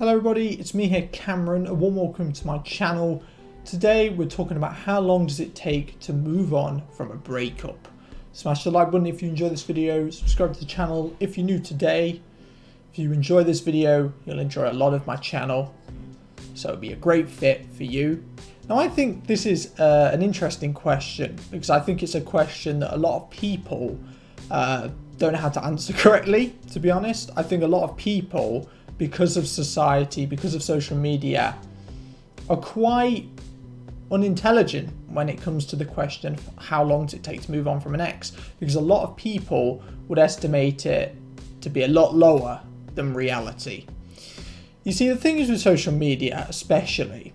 Hello everybody, it's me here, Cameron. A warm welcome to my channel. Today we're talking about how long does it take to move on from a breakup. Smash the like button if you enjoy this video, subscribe to the channel if you're new today. If you enjoy this video, you'll enjoy a lot of my channel, so it'll be a great fit for you. Now I think this is an interesting question because I think it's a question that a lot of people don't know how to answer correctly, to be honest. I think a lot of people, because of society, because of social media, are quite unintelligent when it comes to the question of how long does it take to move on from an ex, because a lot of people would estimate it to be a lot lower than reality. You see, the thing is with social media especially,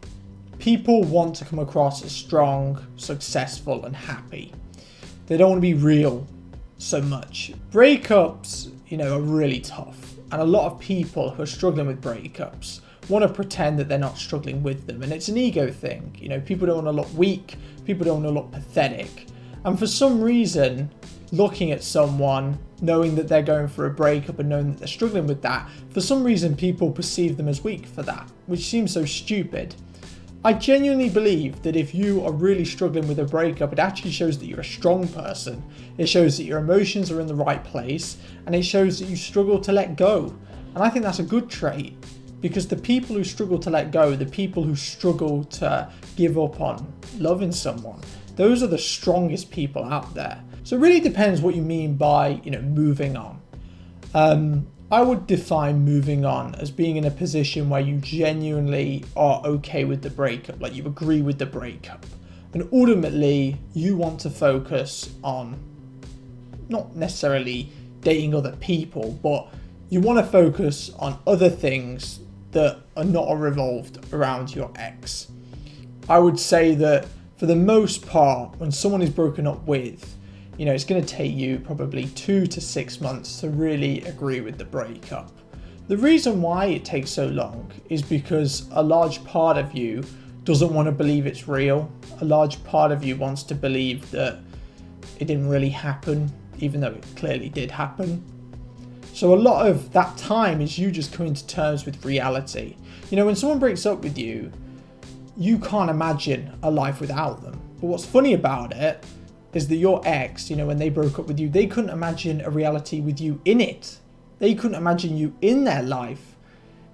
people want to come across as strong, successful and happy. They don't want to be real so much. Breakups, are really tough. And a lot of people who are struggling with breakups want to pretend that they're not struggling with them. And it's an ego thing. People don't want to look weak. People don't want to look pathetic. And for some reason, looking at someone, knowing that they're going through a breakup and knowing that they're struggling with that, for some reason people perceive them as weak for that, which seems so stupid. I genuinely believe that if you are really struggling with a breakup, it actually shows that you're a strong person. It shows that your emotions are in the right place, and it shows that you struggle to let go. And I think that's a good trait, because the people who struggle to let go, the people who struggle to give up on loving someone, those are the strongest people out there. So it really depends what you mean by, moving on. I would define moving on as being in a position where you genuinely are okay with the breakup, like you agree with the breakup. And ultimately, you want to focus on not necessarily dating other people, but you want to focus on other things that are not revolved around your ex. I would say that for the most part, when someone is broken up with, it's going to take you probably 2 to 6 months to really agree with the breakup. The reason why it takes so long is because a large part of you doesn't want to believe it's real. A large part of you wants to believe that it didn't really happen, even though it clearly did happen. So a lot of that time is you just coming to terms with reality. When someone breaks up with you, you can't imagine a life without them. But what's funny about it is that your ex, when they broke up with you, they couldn't imagine a reality with you in it. They couldn't imagine you in their life,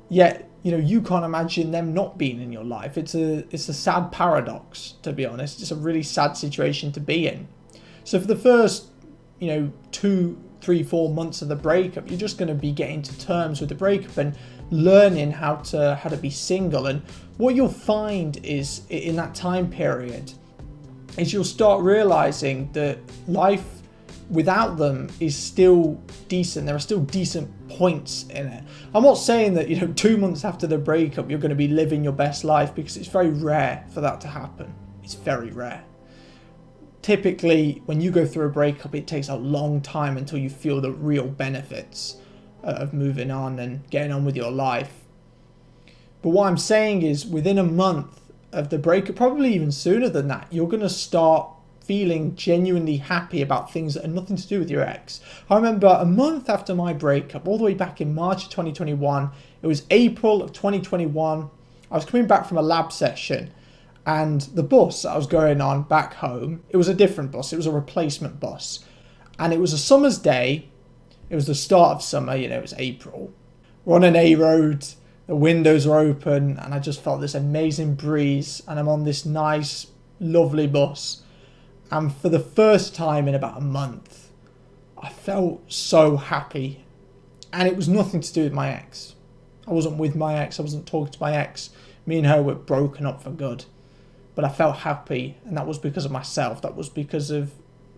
yet, you can't imagine them not being in your life. It's a sad paradox, to be honest. It's a really sad situation to be in. So for the first, 2, 3, 4 months of the breakup, you're just going to be getting to terms with the breakup and learning how to be single. And what you'll find is in that time period is you'll start realizing that life without them is still decent. There are still decent points in it. I'm not saying that 2 months after the breakup you're going to be living your best life, because it's very rare for that to happen. It's very rare. Typically when you go through a breakup, it takes a long time until you feel the real benefits of moving on and getting on with your life. But what I'm saying is, within a month of the breakup, probably even sooner than that, you're going to start feeling genuinely happy about things that are nothing to do with your ex. I remember a month after my breakup, all the way back in March of 2021, it was April of 2021, I was coming back from a lab session, and the bus that I was going on back home, it was a different bus, it was a replacement bus, and it was a summer's day, it was the start of summer, it was April. We're on an A road, the windows are open, and I just felt this amazing breeze, and I'm on this nice, lovely bus. And for the first time in about a month, I felt so happy. And it was nothing to do with my ex. I wasn't with my ex, I wasn't talking to my ex. Me and her were broken up for good. But I felt happy, and that was because of myself. That was because of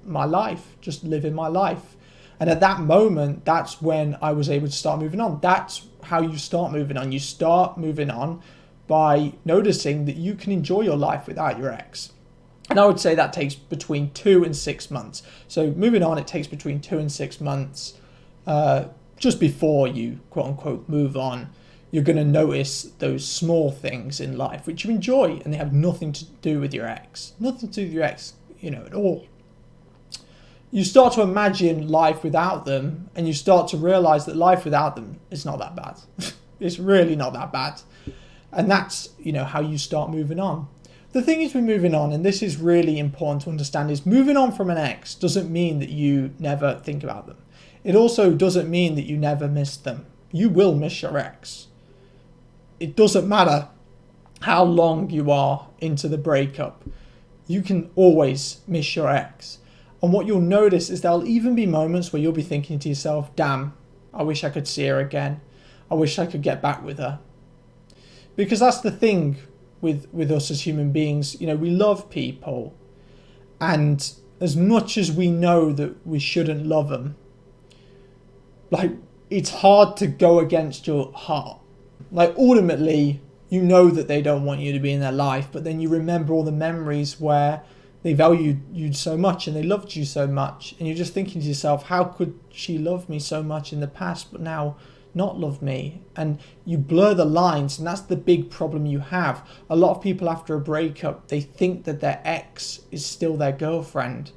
my life, just living my life. And at that moment, that's when I was able to start moving on. That's how you start moving on. You start moving on by noticing that you can enjoy your life without your ex. And I would say that takes between 2 and 6 months. So moving on, it takes between 2 and 6 months. Just before you, quote unquote, move on, you're going to notice those small things in life which you enjoy, and they have nothing to do with your ex. Nothing to do with your ex, at all. you start to imagine life without them, and you start to realize that life without them is not that bad. It's really not that bad. And that's, how you start moving on. The thing is with moving on, and this is really important to understand, is moving on from an ex doesn't mean that you never think about them. It also doesn't mean that you never miss them. You will miss your ex. It doesn't matter how long you are into the breakup. You can always miss your ex. And what you'll notice is there'll even be moments where you'll be thinking to yourself, damn, I wish I could see her again. I wish I could get back with her. Because that's the thing with us as human beings. We love people. And as much as we know that we shouldn't love them, it's hard to go against your heart. Ultimately, you know that they don't want you to be in their life, but then you remember all the memories where they valued you so much and they loved you so much, and you're just thinking to yourself, how could she love me so much in the past but now not love me? And you blur the lines, and that's the big problem you have. A lot of people after a breakup, they think that their ex is still their girlfriend.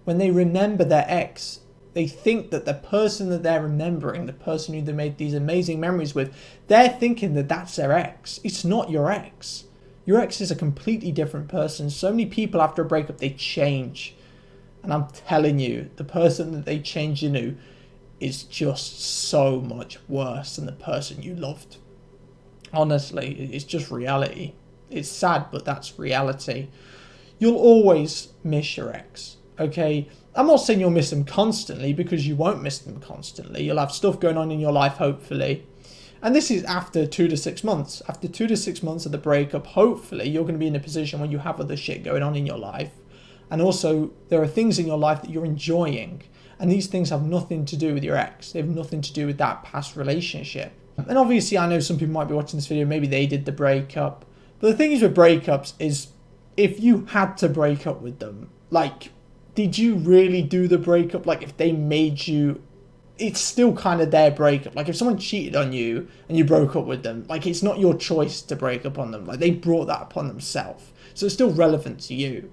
When they remember their ex, they think that the person that they're remembering, the person who they made these amazing memories with, they're thinking that that's their ex. It's not your ex. Your ex is a completely different person. So many people after a breakup, they change. And I'm telling you, the person that they change into is just so much worse than the person you loved. Honestly, it's just reality. It's sad, but that's reality. You'll always miss your ex, okay? I'm not saying you'll miss them constantly, because you won't miss them constantly. You'll have stuff going on in your life, hopefully. And this is after 2 to 6 months. After 2 to 6 months of the breakup, hopefully you're going to be in a position where you have other shit going on in your life. And also, there are things in your life that you're enjoying. And these things have nothing to do with your ex. They have nothing to do with that past relationship. And obviously, I know some people might be watching this video, maybe they did the breakup. But the thing is with breakups is, if you had to break up with them, did you really do the breakup? If they made you, it's still kind of their breakup. If someone cheated on you and you broke up with them, it's not your choice to break up on them. They brought that upon themselves. So it's still relevant to you.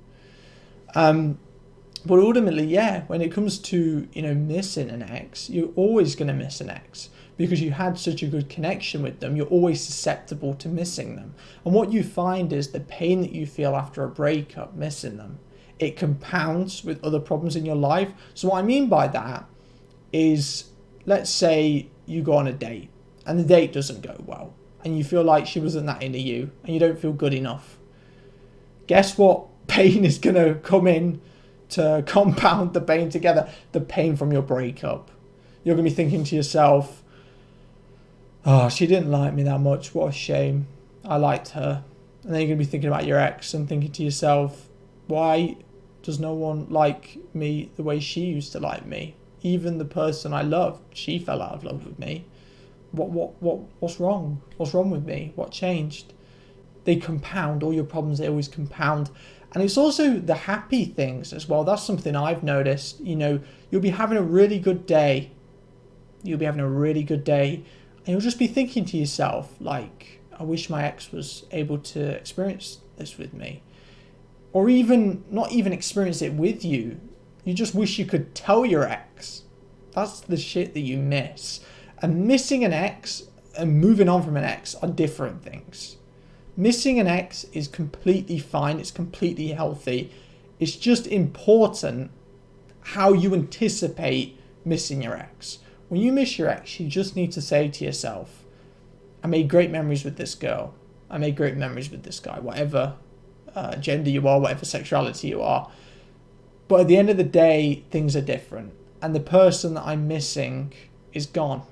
But ultimately, yeah, when it comes to, missing an ex, you're always going to miss an ex. Because you had such a good connection with them, you're always susceptible to missing them. And what you find is the pain that you feel after a breakup, missing them, it compounds with other problems in your life. So what I mean by that is, let's say you go on a date and the date doesn't go well and you feel like she wasn't that into you and you don't feel good enough. Guess what pain is going to come in to compound the pain together? The pain from your breakup. You're going to be thinking to yourself, oh, she didn't like me that much. What a shame. I liked her. And then you're going to be thinking about your ex and thinking to yourself, why does no one like me the way she used to like me? Even the person I loved, she fell out of love with me. What's wrong? What's wrong with me? What changed? They compound. All your problems, they always compound. And it's also the happy things as well. That's something I've noticed. You'll be having a really good day. And you'll just be thinking to yourself, I wish my ex was able to experience this with me. Or even, not even experience it with you. You just wish you could tell your ex. That's the shit that you miss. And missing an ex and moving on from an ex are different things. Missing an ex is completely fine. It's completely healthy. It's just important how you anticipate missing your ex. When you miss your ex, you just need to say to yourself, I made great memories with this girl. I made great memories with this guy, whatever gender you are, whatever sexuality you are. But at the end of the day, things are different. And the person that I'm missing is gone.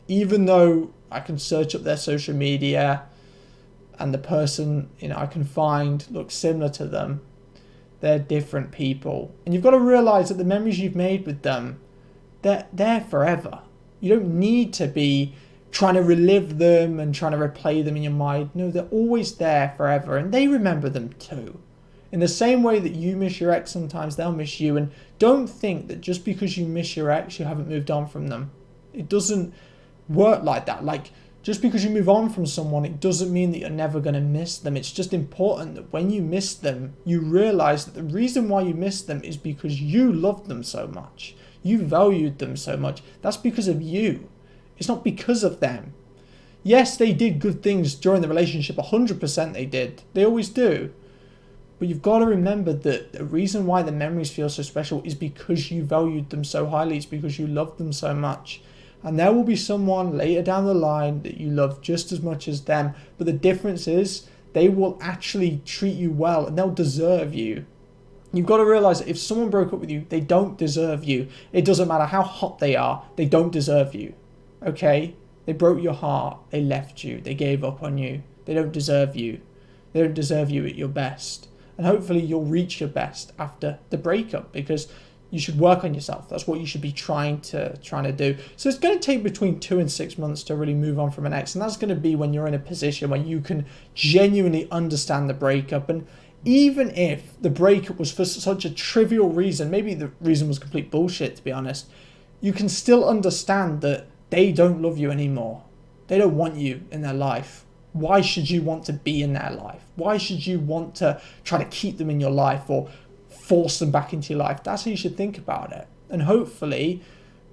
Even though I can search up their social media and the person I can find looks similar to them, they're different people. And you've got to realize that the memories you've made with them, they're there forever. You don't need to be trying to relive them and trying to replay them in your mind. No, they're always there forever, and they remember them too. In the same way that you miss your ex, sometimes they'll miss you. And don't think that just because you miss your ex, you haven't moved on from them. It doesn't work like that. Just because you move on from someone, it doesn't mean that you're never going to miss them. It's just important that when you miss them, you realize that the reason why you miss them is because you loved them so much. You valued them so much. That's because of you. It's not because of them. Yes, they did good things during the relationship, 100% they did. They always do. But you've got to remember that the reason why the memories feel so special is because you valued them so highly. It's because you loved them so much. And there will be someone later down the line that you love just as much as them. But the difference is they will actually treat you well and they'll deserve you. You've got to realize that if someone broke up with you, they don't deserve you. It doesn't matter how hot they are. They don't deserve you. Okay? They broke your heart. They left you. They gave up on you. They don't deserve you. They don't deserve you at your best. And hopefully you'll reach your best after the breakup, because you should work on yourself. That's what you should be trying to do. So it's going to take between 2 and 6 months to really move on from an ex. And that's going to be when you're in a position where you can genuinely understand the breakup. And even if the breakup was for such a trivial reason, maybe the reason was complete bullshit, to be honest, you can still understand that they don't love you anymore. They don't want you in their life. Why should you want to be in their life? Why should you want to try to keep them in your life or force them back into your life? That's how you should think about it. And hopefully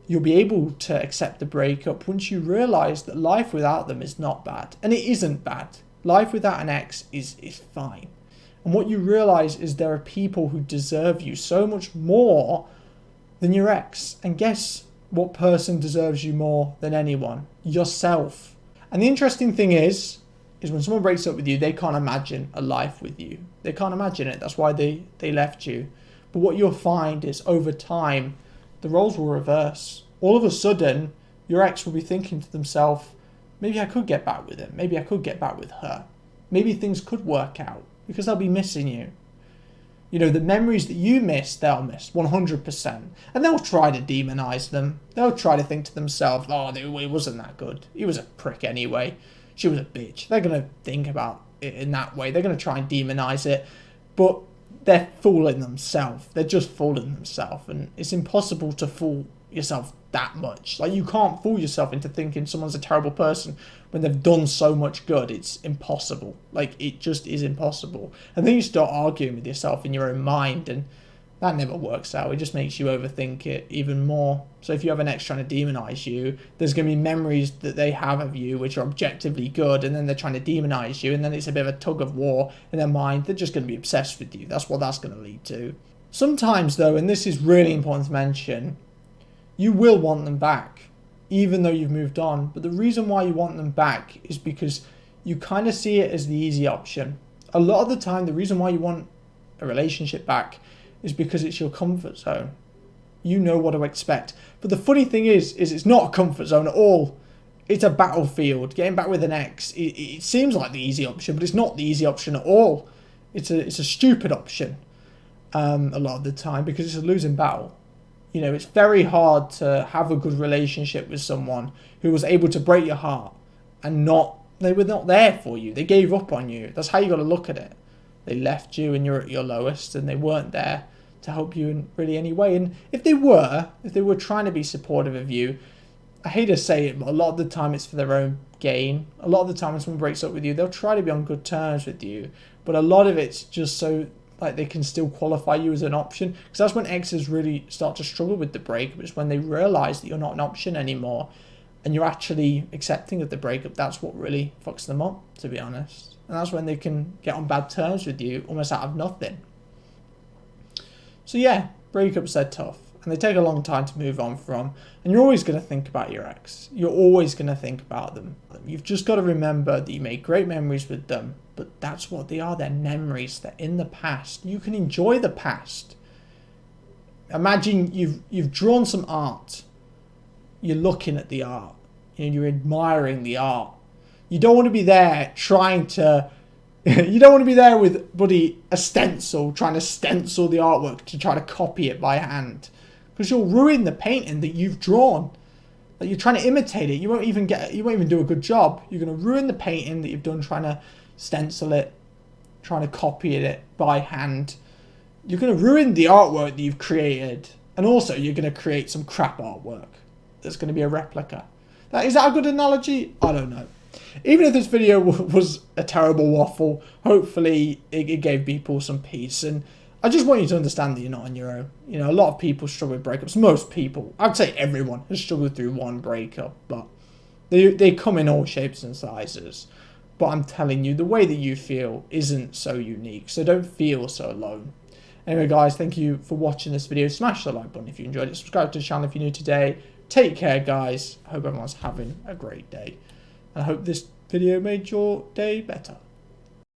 you'll be able to accept the breakup once you realize that life without them is not bad. And it isn't bad. Life without an ex is fine. And what you realize is there are people who deserve you so much more than your ex. And guess what person deserves you more than anyone? Yourself. And the interesting thing is when someone breaks up with you, they can't imagine a life with you. They can't imagine it. That's why they left you. But what you'll find is over time, the roles will reverse. All of a sudden, your ex will be thinking to themselves, maybe I could get back with him. Maybe I could get back with her. Maybe things could work out, because they'll be missing you. You know, the memories that you miss, they'll miss 100%. And they'll try to demonize them. They'll try to think to themselves, oh, it wasn't that good. He was a prick anyway. She was a bitch. They're going to think about it in that way. They're going to try and demonize it. But they're fooling themselves. They're just fooling themselves. And it's impossible to fool yourself that much. Like, you can't fool yourself into thinking someone's a terrible person when they've done so much good. It's impossible. Like, it just is impossible. And then you start arguing with yourself in your own mind, and that never works out. It just makes you overthink it even more. So if you have an ex trying to demonize you, there's going to be memories that they have of you which are objectively good, and then they're trying to demonize you, and then it's a bit of a tug of war in their mind. They're just going to be obsessed with you. That's what that's going to lead to. Sometimes, though, and this is really important to mention, you will want them back, even though you've moved on. But the reason why you want them back is because you kind of see it as the easy option. A lot of the time, the reason why you want a relationship back is because it's your comfort zone. You know what to expect. But the funny thing is it's not a comfort zone at all. It's a battlefield. Getting back with an ex, it seems like the easy option, but it's not the easy option at all. It's a stupid option a lot of the time, because it's a losing battle. You know, it's very hard to have a good relationship with someone who was able to break your heart and they were not there for you. They gave up on you. That's how you got to look at it. They left you and you're at your lowest, and they weren't there to help you in really any way. And if they were trying to be supportive of you, I hate to say it, but a lot of the time it's for their own gain. A lot of the time when someone breaks up with you, they'll try to be on good terms with you, but a lot of it's just so like they can still qualify you as an option. Because that's when exes really start to struggle with the breakup. It's when they realize that you're not an option anymore and you're actually accepting of the breakup. That's what really fucks them up, to be honest. And that's when they can get on bad terms with you almost out of nothing. So yeah, breakups, they're tough and they take a long time to move on from. And you're always going to think about your ex. You're always going to think about them. You've just got to remember that you made great memories with them, but that's what they are. They're memories. They're in the past. You can enjoy the past. Imagine you've drawn some art. You're looking at the art. You're admiring the art. You don't want to be there trying to... you don't want to be there with a stencil, trying to stencil the artwork to try to copy it by hand. Because you'll ruin the painting that you've drawn. Like, you're trying to imitate it. You won't even do a good job. You're going to ruin the painting that you've done trying to stencil it, trying to copy it by hand. You're going to ruin the artwork that you've created. And also, you're going to create some crap artwork that's going to be a replica. Is that a good analogy? I don't know. Even if this video was a terrible waffle, hopefully it gave people some peace. And I just want you to understand that you're not on your own. You know, a lot of people struggle with breakups. Most people, I'd say everyone, has struggled through one breakup. But They come in all shapes and sizes. But I'm telling you, the way that you feel isn't so unique. So don't feel so alone. Anyway, guys, thank you for watching this video. Smash the like button if you enjoyed it. Subscribe to the channel if you're new today. Take care, guys. I hope everyone's having a great day. And I hope this video made your day better.